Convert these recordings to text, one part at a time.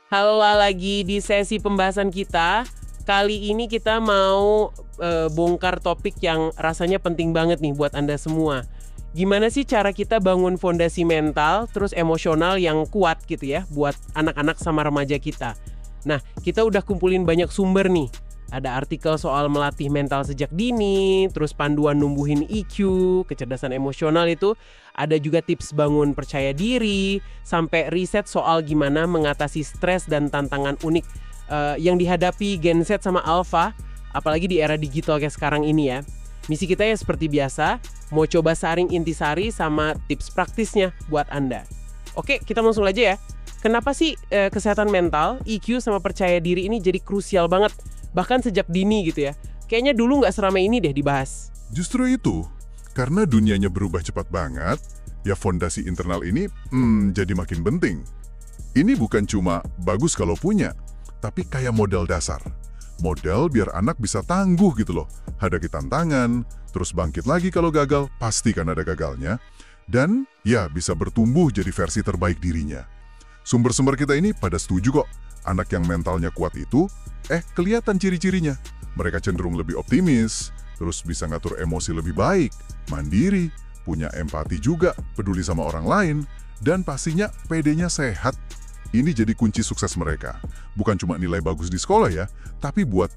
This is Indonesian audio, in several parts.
Halo lagi di sesi pembahasan kita. Kali ini kita mau bongkar topik yang rasanya penting banget nih buat Anda semua. Gimana sih cara kita bangun fondasi mental terus emosional yang kuat gitu ya buat anak-anak sama remaja kita. Nah, kita udah kumpulin banyak sumber nih. Ada artikel soal melatih mental sejak dini, terus panduan numbuhin EQ, kecerdasan emosional itu, ada juga tips bangun percaya diri, sampai riset soal gimana mengatasi stres dan tantangan unik yang dihadapi Gen Z sama Alpha, apalagi di era digital kayak sekarang ini ya. Misi kita ya seperti biasa, mau coba saring intisari sama tips praktisnya buat Anda. Oke, kita langsung aja ya. Kenapa sih kesehatan mental, EQ sama percaya diri ini jadi krusial banget? Bahkan sejak dini gitu ya. Kayaknya dulu nggak seramai ini deh dibahas. Justru itu, karena dunianya berubah cepat banget, ya fondasi internal ini jadi makin penting. Ini bukan cuma bagus kalau punya, tapi kayak modal dasar. Modal biar anak bisa tangguh gitu loh. Hadapi tantangan, terus bangkit lagi kalau gagal, pasti kan ada gagalnya. Dan ya bisa bertumbuh jadi versi terbaik dirinya. Sumber-sumber kita ini pada setuju kok. Anak yang mentalnya kuat itu, kelihatan ciri-cirinya. Mereka cenderung lebih optimis, terus bisa ngatur emosi lebih baik, mandiri, punya empati juga, peduli sama orang lain, dan pastinya PD-nya sehat. Ini jadi kunci sukses mereka. Bukan cuma nilai bagus di sekolah ya, tapi buat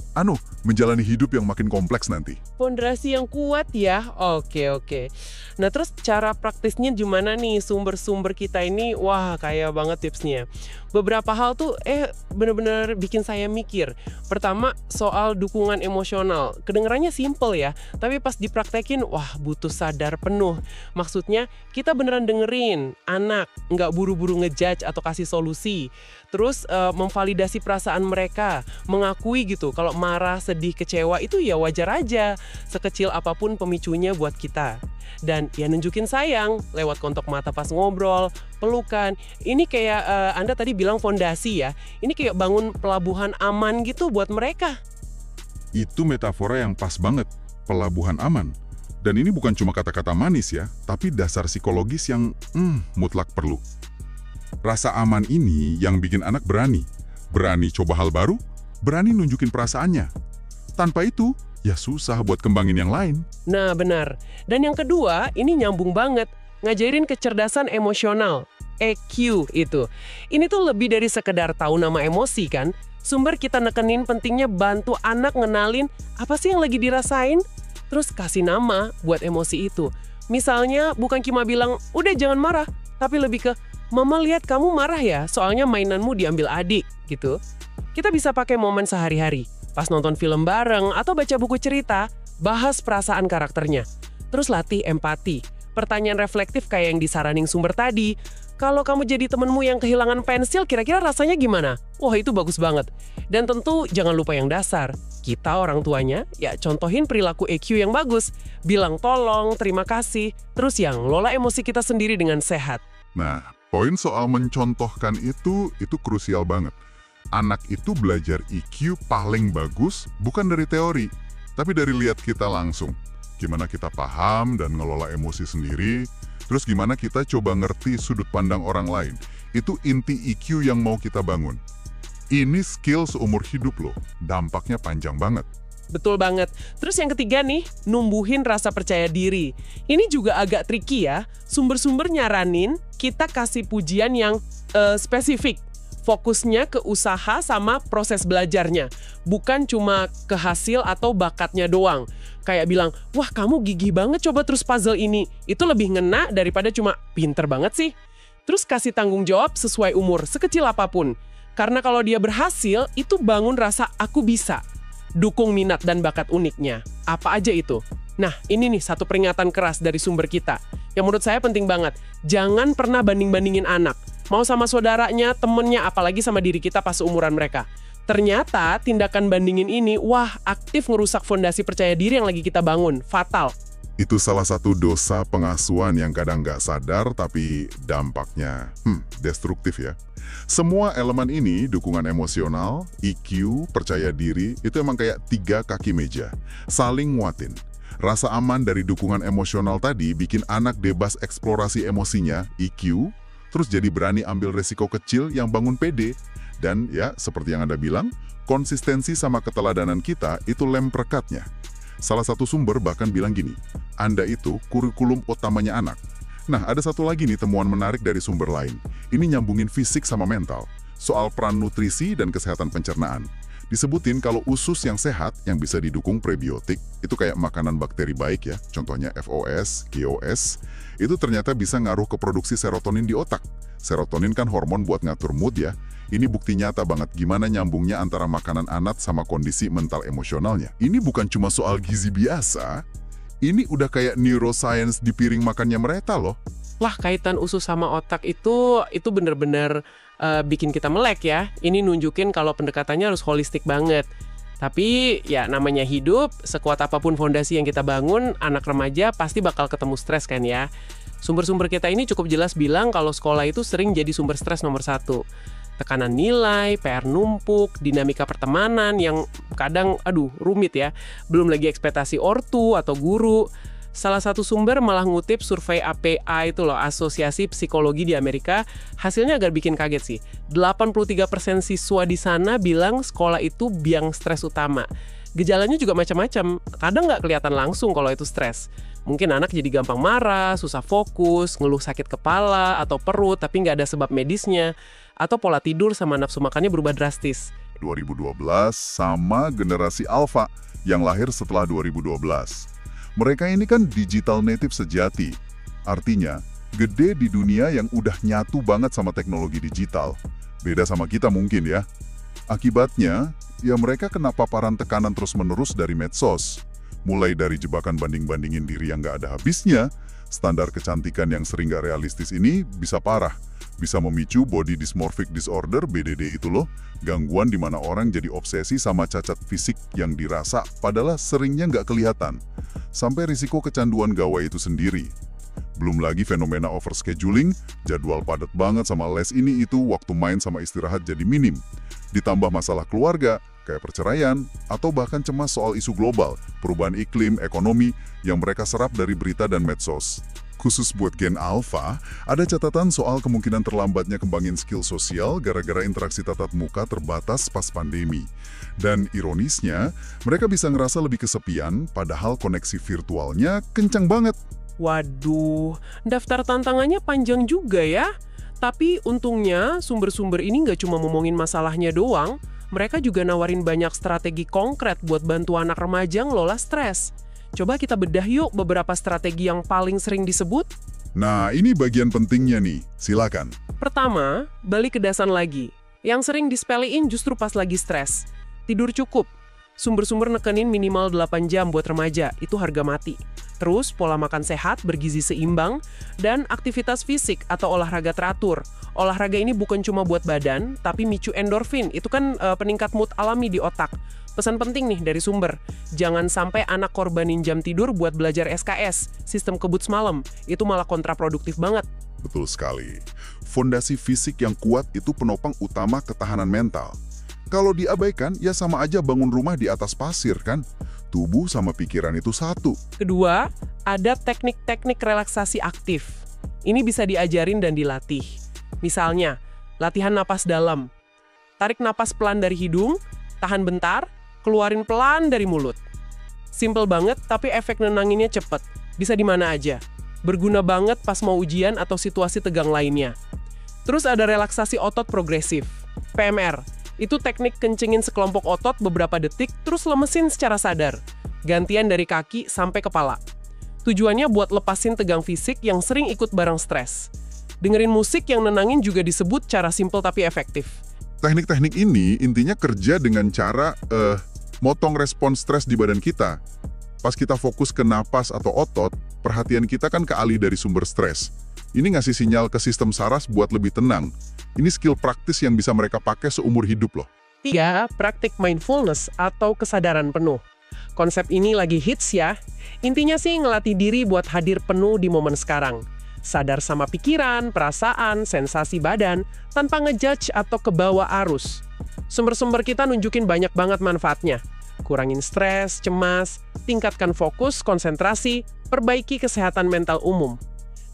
menjalani hidup yang makin kompleks nanti. Fondasi yang kuat ya. Oke. Nah, terus cara praktisnya gimana nih? Sumber-sumber kita ini wah kaya banget tipsnya. Beberapa hal tuh bener-bener bikin saya mikir. Pertama, soal dukungan emosional. Kedengarannya simple ya, tapi pas dipraktekin wah butuh sadar penuh. Maksudnya kita beneran dengerin anak, nggak buru-buru ngejudge atau kasih solusi. Terus memvalidasi perasaan mereka, mengakui gitu kalau marah, sedih, kecewa itu ya wajar aja, sekecil apapun pemicunya buat kita. Dan ya nunjukin sayang lewat kontak mata pas ngobrol, pelukan. Ini kayak Anda tadi bilang fondasi ya, ini kayak bangun pelabuhan aman gitu buat mereka. Itu metafora yang pas banget, pelabuhan aman. Dan ini bukan cuma kata-kata manis ya, tapi dasar psikologis yang mutlak perlu. Rasa aman ini yang bikin anak berani coba hal baru, berani nunjukin perasaannya. Tanpa itu, ya susah buat kembangin yang lain. Nah benar. Dan yang kedua, ini nyambung banget. Ngajarin kecerdasan emosional, EQ itu. Ini tuh lebih dari sekedar tahu nama emosi kan. Sumber kita nekenin pentingnya bantu anak ngenalin apa sih yang lagi dirasain, terus kasih nama buat emosi itu. Misalnya bukan cuma bilang, udah jangan marah, tapi lebih ke, Mama lihat kamu marah ya, soalnya mainanmu diambil adik, gitu. Kita bisa pakai momen sehari-hari, pas nonton film bareng atau baca buku cerita, bahas perasaan karakternya. Terus latih empati. Pertanyaan reflektif kayak yang disaranin sumber tadi. Kalau kamu jadi temenmu yang kehilangan pensil, kira-kira rasanya gimana? Wah, itu bagus banget. Dan tentu jangan lupa yang dasar. Kita orang tuanya, ya contohin perilaku EQ yang bagus. Bilang tolong, terima kasih. Terus yang lola emosi kita sendiri dengan sehat. Nah, poin soal mencontohkan itu krusial banget. Anak itu belajar EQ paling bagus bukan dari teori, tapi dari lihat kita langsung. Gimana kita paham dan ngelola emosi sendiri, terus gimana kita coba ngerti sudut pandang orang lain. Itu inti EQ yang mau kita bangun. Ini skill seumur hidup loh, dampaknya panjang banget. Betul banget. Terus yang ketiga nih, numbuhin rasa percaya diri. Ini juga agak tricky ya. Sumber-sumber nyaranin kita kasih pujian yang spesifik. Fokusnya ke usaha sama proses belajarnya. Bukan cuma ke hasil atau bakatnya doang. Kayak bilang, wah kamu gigih banget coba terus puzzle ini. Itu lebih ngena daripada cuma pinter banget sih. Terus kasih tanggung jawab sesuai umur, sekecil apapun. Karena kalau dia berhasil, itu bangun rasa aku bisa. Dukung minat dan bakat uniknya. Apa aja itu? Nah, ini nih satu peringatan keras dari sumber kita. Yang menurut saya penting banget. Jangan pernah banding-bandingin anak. Mau sama saudaranya, temennya, apalagi sama diri kita pas seumuran mereka. Ternyata tindakan bandingin ini, wah aktif ngerusak fondasi percaya diri yang lagi kita bangun. Fatal. Itu salah satu dosa pengasuhan yang kadang nggak sadar tapi dampaknya destruktif ya. Semua elemen ini, dukungan emosional, EQ, percaya diri, itu emang kayak 3 kaki meja. Saling nguatin. Rasa aman dari dukungan emosional tadi bikin anak bebas eksplorasi emosinya, EQ, terus jadi berani ambil resiko kecil yang bangun PD. Dan ya, seperti yang Anda bilang, konsistensi sama keteladanan kita itu lem perekatnya. Salah satu sumber bahkan bilang gini, Anda itu kurikulum utamanya anak. Nah, ada satu lagi nih temuan menarik dari sumber lain. Ini nyambungin fisik sama mental, soal peran nutrisi dan kesehatan pencernaan. Disebutin kalau usus yang sehat, yang bisa didukung prebiotik, itu kayak makanan bakteri baik ya, contohnya FOS, GOS, itu ternyata bisa ngaruh ke produksi serotonin di otak. Serotonin kan hormon buat ngatur mood ya. Ini bukti nyata banget gimana nyambungnya antara makanan anak sama kondisi mental emosionalnya. Ini bukan cuma soal gizi biasa, ini udah kayak neuroscience di piring makannya mereka loh. Wah, kaitan usus sama otak itu bener-bener bikin kita melek ya. Ini nunjukin kalau pendekatannya harus holistik banget. Tapi ya namanya hidup, sekuat apapun fondasi yang kita bangun, anak remaja pasti bakal ketemu stres kan ya. Sumber-sumber kita ini cukup jelas bilang kalau sekolah itu sering jadi sumber stres nomor 1. Tekanan nilai, PR numpuk, dinamika pertemanan yang kadang rumit ya. Belum lagi ekspektasi ortu atau guru. Salah satu sumber malah ngutip survei APA itu loh, Asosiasi Psikologi di Amerika. Hasilnya agak bikin kaget sih. 83% siswa di sana bilang sekolah itu biang stres utama. Gejalanya juga macam-macam. Kadang nggak kelihatan langsung kalau itu stres. Mungkin anak jadi gampang marah, susah fokus, ngeluh sakit kepala atau perut tapi nggak ada sebab medisnya. Atau pola tidur sama nafsu makannya berubah drastis. 2012 sama generasi Alpha yang lahir setelah 2012. Mereka ini kan digital native sejati. Artinya, gede di dunia yang udah nyatu banget sama teknologi digital. Beda sama kita mungkin ya. Akibatnya, ya mereka kena paparan tekanan terus-menerus dari medsos. Mulai dari jebakan banding-bandingin diri yang nggak ada habisnya, standar kecantikan yang sering nggak realistis ini bisa parah. Bisa memicu body dysmorphic disorder, BDD itu loh, gangguan di mana orang jadi obsesi sama cacat fisik yang dirasa padahal seringnya nggak kelihatan. Sampai risiko kecanduan gawai itu sendiri. Belum lagi fenomena overscheduling, jadwal padat banget sama les ini itu, waktu main sama istirahat jadi minim. Ditambah masalah keluarga, kayak perceraian, atau bahkan cemas soal isu global, perubahan iklim, ekonomi, yang mereka serap dari berita dan medsos. Khusus buat Gen Alpha, ada catatan soal kemungkinan terlambatnya kembangin skill sosial gara-gara interaksi tatap muka terbatas pas pandemi. Dan ironisnya, mereka bisa ngerasa lebih kesepian, padahal koneksi virtualnya kencang banget. Waduh, daftar tantangannya panjang juga ya. Tapi untungnya sumber-sumber ini nggak cuma ngomongin masalahnya doang, mereka juga nawarin banyak strategi konkret buat bantu anak remaja ngelola stres. Coba kita bedah yuk beberapa strategi yang paling sering disebut. Nah, ini bagian pentingnya nih. Silakan. Pertama, balik ke dasar lagi. Yang sering dispelein justru pas lagi stres. Tidur cukup. Sumber-sumber nekenin minimal 8 jam buat remaja, itu harga mati. Terus, pola makan sehat, bergizi seimbang, dan aktivitas fisik atau olahraga teratur. Olahraga ini bukan cuma buat badan, tapi micu endorfin. Itu kan peningkat mood alami di otak. Pesan penting nih dari sumber, jangan sampai anak korbanin jam tidur buat belajar SKS, sistem kebut semalam. Itu malah kontraproduktif banget. Betul sekali. Fondasi fisik yang kuat itu penopang utama ketahanan mental. Kalau diabaikan, ya sama aja bangun rumah di atas pasir kan? Tubuh sama pikiran itu satu. Kedua, ada teknik-teknik relaksasi aktif. Ini bisa diajarin dan dilatih. Misalnya, latihan napas dalam. Tarik napas pelan dari hidung, tahan bentar, keluarin pelan dari mulut. Simple banget, tapi efek nenanginnya cepet. Bisa di mana aja. Berguna banget pas mau ujian atau situasi tegang lainnya. Terus ada relaksasi otot progresif. PMR. Itu teknik kencengin sekelompok otot beberapa detik, terus lemesin secara sadar. Gantian dari kaki sampai kepala. Tujuannya buat lepasin tegang fisik yang sering ikut bareng stres. Dengerin musik yang nenangin juga disebut cara simple tapi efektif. Teknik-teknik ini intinya kerja dengan cara motong respon stres di badan kita. Pas kita fokus ke napas atau otot, perhatian kita kan kealih dari sumber stres. Ini ngasih sinyal ke sistem saraf buat lebih tenang. Ini skill praktis yang bisa mereka pakai seumur hidup loh. 3. Praktik mindfulness atau kesadaran penuh. Konsep ini lagi hits ya. Intinya sih ngelatih diri buat hadir penuh di momen sekarang. Sadar sama pikiran, perasaan, sensasi badan, tanpa ngejudge atau kebawa arus. Sumber-sumber kita nunjukin banyak banget manfaatnya. Kurangin stres, cemas, tingkatkan fokus, konsentrasi, perbaiki kesehatan mental umum.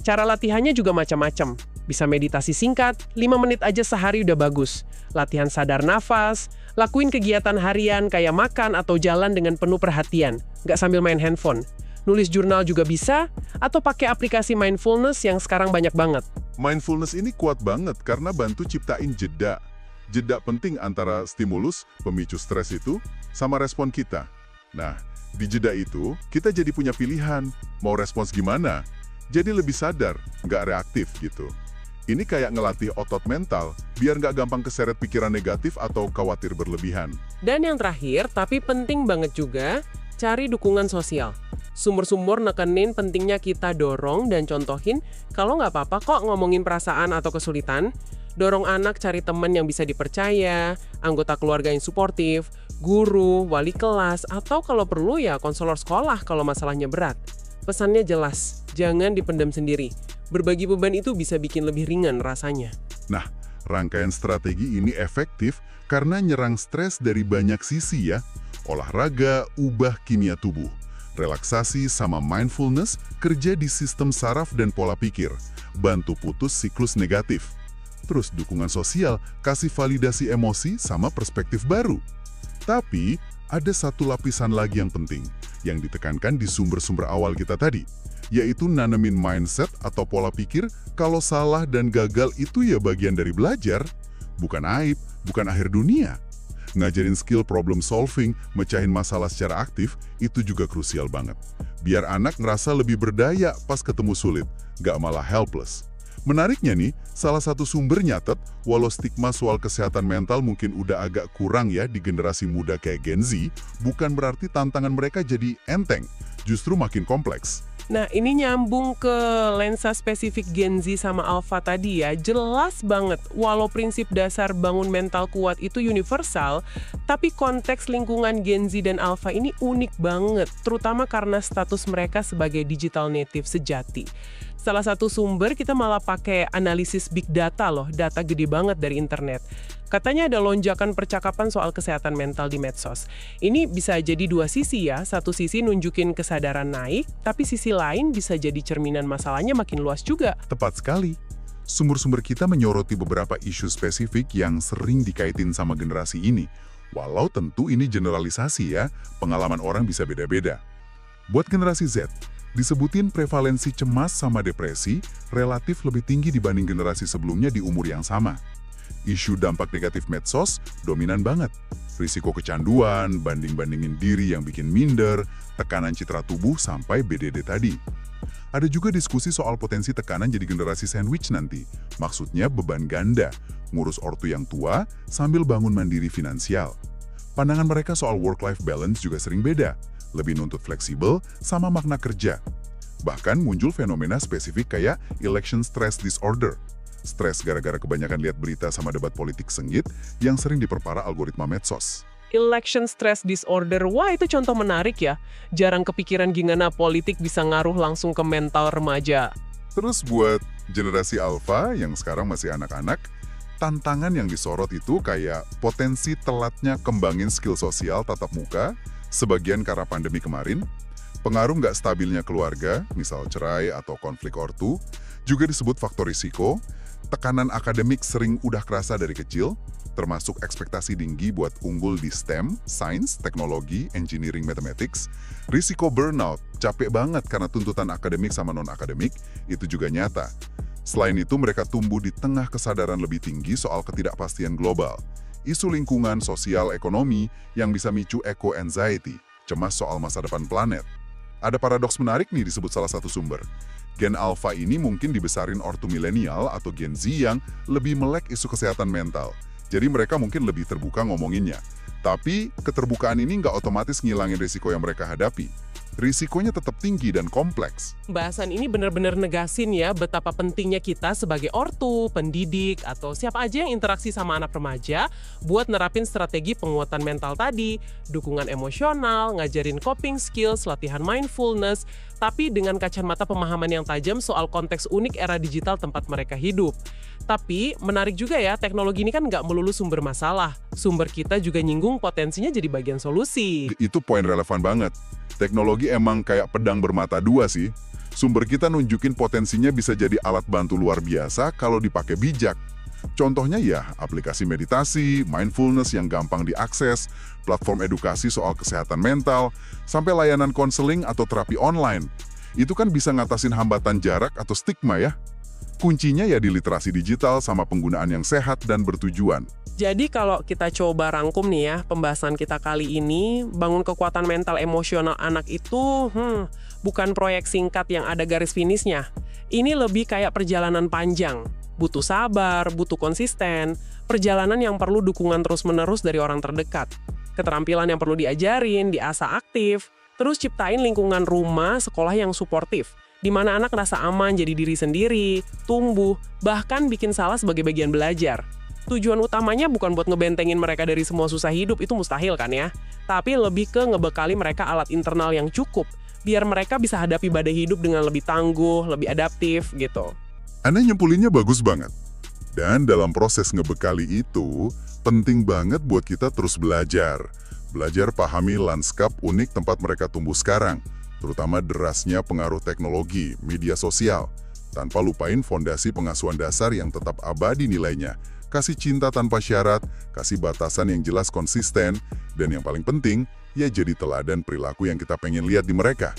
Cara latihannya juga macam-macam. Bisa meditasi singkat, 5 menit aja sehari udah bagus. Latihan sadar nafas, lakuin kegiatan harian kayak makan atau jalan dengan penuh perhatian, nggak sambil main handphone. Nulis jurnal juga bisa, atau pakai aplikasi mindfulness yang sekarang banyak banget. Mindfulness ini kuat banget karena bantu ciptain jeda. Jeda penting antara stimulus, pemicu stres itu, sama respon kita. Nah, di jeda itu, kita jadi punya pilihan, mau respons gimana. Jadi lebih sadar, nggak reaktif gitu. Ini kayak ngelatih otot mental, biar nggak gampang keseret pikiran negatif atau khawatir berlebihan. Dan yang terakhir, tapi penting banget juga, cari dukungan sosial. Sumber-sumber nekenin pentingnya kita dorong dan contohin, kalau nggak apa-apa kok ngomongin perasaan atau kesulitan. Dorong anak cari teman yang bisa dipercaya, anggota keluarga yang suportif, guru, wali kelas, atau kalau perlu ya konselor sekolah kalau masalahnya berat. Pesannya jelas, jangan dipendam sendiri. Berbagi beban itu bisa bikin lebih ringan rasanya. Nah, rangkaian strategi ini efektif karena nyerang stres dari banyak sisi ya. Olahraga, ubah kimia tubuh. Relaksasi sama mindfulness kerja di sistem saraf dan pola pikir. Bantu putus siklus negatif. Terus dukungan sosial kasih validasi emosi sama perspektif baru. Tapi, ada satu lapisan lagi yang penting, yang ditekankan di sumber-sumber awal kita tadi, yaitu nanemin mindset atau pola pikir kalau salah dan gagal itu ya bagian dari belajar, bukan aib, bukan akhir dunia. Ngajarin skill problem solving, mecahin masalah secara aktif, itu juga krusial banget. Biar anak ngerasa lebih berdaya pas ketemu sulit, gak malah helpless. Menariknya nih, salah satu sumber nyatet, walau stigma soal kesehatan mental mungkin udah agak kurang ya di generasi muda kayak Gen Z, bukan berarti tantangan mereka jadi enteng, justru makin kompleks. Nah, ini nyambung ke lensa spesifik Gen Z sama Alpha tadi ya. Jelas banget, walau prinsip dasar bangun mental kuat itu universal, tapi konteks lingkungan Gen Z dan Alpha ini unik banget, terutama karena status mereka sebagai digital native sejati. Salah satu sumber kita malah pakai analisis big data loh, data gede banget dari internet. Katanya ada lonjakan percakapan soal kesehatan mental di medsos. Ini bisa jadi dua sisi ya, satu sisi nunjukin kesadaran naik, tapi sisi lain bisa jadi cerminan masalahnya makin luas juga. Tepat sekali. Sumber-sumber kita menyoroti beberapa isu spesifik yang sering dikaitin sama generasi ini. Walau tentu ini generalisasi ya, pengalaman orang bisa beda-beda. Buat generasi Z, disebutin prevalensi cemas sama depresi relatif lebih tinggi dibanding generasi sebelumnya di umur yang sama. Isu dampak negatif medsos dominan banget. Risiko kecanduan, banding-bandingin diri yang bikin minder, tekanan citra tubuh sampai BDD tadi. Ada juga diskusi soal potensi tekanan jadi generasi sandwich nanti. Maksudnya beban ganda, ngurus ortu yang tua sambil bangun mandiri finansial. Pandangan mereka soal work-life balance juga sering beda. Lebih nuntut fleksibel sama makna kerja. Bahkan muncul fenomena spesifik kayak election stress disorder. Stres gara-gara kebanyakan lihat berita sama debat politik sengit yang sering diperparah algoritma medsos. Election stress disorder, wah itu contoh menarik ya. Jarang kepikiran gimana politik bisa ngaruh langsung ke mental remaja. Terus buat generasi Alpha yang sekarang masih anak-anak, tantangan yang disorot itu kayak potensi telatnya kembangin skill sosial tatap muka, sebagian karena pandemi kemarin, pengaruh nggak stabilnya keluarga, misal cerai atau konflik ortu, juga disebut faktor risiko, tekanan akademik sering udah kerasa dari kecil, termasuk ekspektasi tinggi buat unggul di STEM, Sains, Teknologi, Engineering, Mathematics, risiko burnout, capek banget karena tuntutan akademik sama non-akademik, itu juga nyata. Selain itu, mereka tumbuh di tengah kesadaran lebih tinggi soal ketidakpastian global, isu lingkungan, sosial, ekonomi yang bisa micu eco-anxiety, cemas soal masa depan planet. Ada paradoks menarik nih disebut salah satu sumber. Gen Alpha ini mungkin dibesarin ortu milenial atau Gen Z yang lebih melek isu kesehatan mental. Jadi mereka mungkin lebih terbuka ngomonginnya. Tapi keterbukaan ini nggak otomatis ngilangin risiko yang mereka hadapi. Risikonya tetap tinggi dan kompleks. Bahasan ini benar-benar negasin ya betapa pentingnya kita sebagai ortu, pendidik, atau siapa aja yang interaksi sama anak remaja buat nerapin strategi penguatan mental tadi, dukungan emosional, ngajarin coping skills, latihan mindfulness, tapi dengan kacamata pemahaman yang tajam soal konteks unik era digital tempat mereka hidup. Tapi menarik juga ya, teknologi ini kan nggak melulu sumber masalah. Sumber kita juga nyinggung potensinya jadi bagian solusi. Itu poin relevan banget. Teknologi emang kayak pedang bermata dua sih. Sumber kita nunjukin potensinya bisa jadi alat bantu luar biasa kalau dipakai bijak. Contohnya ya, aplikasi meditasi, mindfulness yang gampang diakses, platform edukasi soal kesehatan mental, sampai layanan konseling atau terapi online. Itu kan bisa ngatasin hambatan jarak atau stigma ya. Kuncinya ya di literasi digital sama penggunaan yang sehat dan bertujuan. Jadi kalau kita coba rangkum nih ya, pembahasan kita kali ini, bangun kekuatan mental emosional anak itu bukan proyek singkat yang ada garis finishnya. Ini lebih kayak perjalanan panjang. Butuh sabar, butuh konsisten, perjalanan yang perlu dukungan terus-menerus dari orang terdekat. Keterampilan yang perlu diajarin, diasah aktif, terus ciptain lingkungan rumah, sekolah yang suportif, di mana anak rasa aman jadi diri sendiri, tumbuh, bahkan bikin salah sebagai bagian belajar. Tujuan utamanya bukan buat ngebentengin mereka dari semua susah hidup, itu mustahil kan ya. Tapi lebih ke ngebekali mereka alat internal yang cukup, biar mereka bisa hadapi badai hidup dengan lebih tangguh, lebih adaptif gitu. Anda nyempulinnya bagus banget. Dan dalam proses ngebekali itu, penting banget buat kita terus belajar. Belajar pahami lanskap unik tempat mereka tumbuh sekarang, terutama derasnya pengaruh teknologi, media sosial, tanpa lupain fondasi pengasuhan dasar yang tetap abadi nilainya. Kasih cinta tanpa syarat, kasih batasan yang jelas konsisten, dan yang paling penting, ya jadi teladan perilaku yang kita pengen lihat di mereka.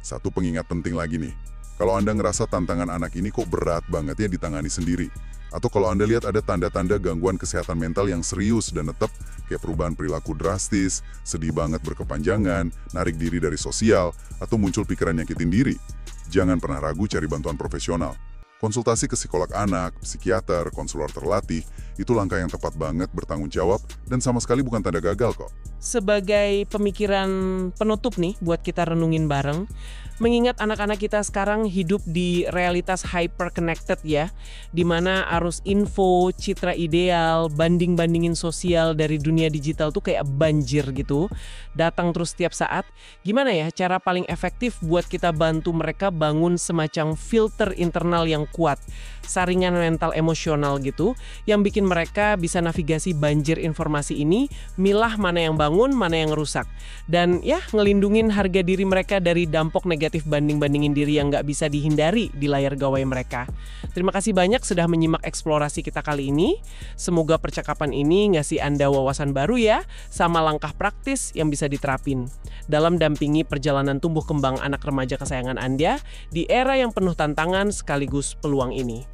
Satu pengingat penting lagi nih, kalau Anda ngerasa tantangan anak ini kok berat banget ya ditangani sendiri, atau kalau Anda lihat ada tanda-tanda gangguan kesehatan mental yang serius dan tetap, kayak perubahan perilaku drastis, sedih banget berkepanjangan, narik diri dari sosial, atau muncul pikiran nyakitin diri, jangan pernah ragu cari bantuan profesional. Konsultasi ke psikolog anak, psikiater, konselor terlatih, itu langkah yang tepat banget, bertanggung jawab, dan sama sekali bukan tanda gagal kok. Sebagai pemikiran penutup nih buat kita renungin bareng, mengingat anak-anak kita sekarang hidup di realitas hyper connected ya, di mana arus info, citra ideal, banding-bandingin sosial dari dunia digital tuh kayak banjir gitu, datang terus setiap saat. Gimana ya cara paling efektif buat kita bantu mereka bangun semacam filter internal yang kuat, saringan mental emosional gitu, yang bikin mereka bisa navigasi banjir informasi ini, milah mana yang bangun, mana yang rusak. Dan ya, ngelindungin harga diri mereka dari dampak negatif banding-bandingin diri yang nggak bisa dihindari di layar gawai mereka. Terima kasih banyak sudah menyimak eksplorasi kita kali ini. Semoga percakapan ini ngasih Anda wawasan baru ya, sama langkah praktis yang bisa diterapin dalam dampingi perjalanan tumbuh kembang anak remaja kesayangan Anda di era yang penuh tantangan sekaligus peluang ini.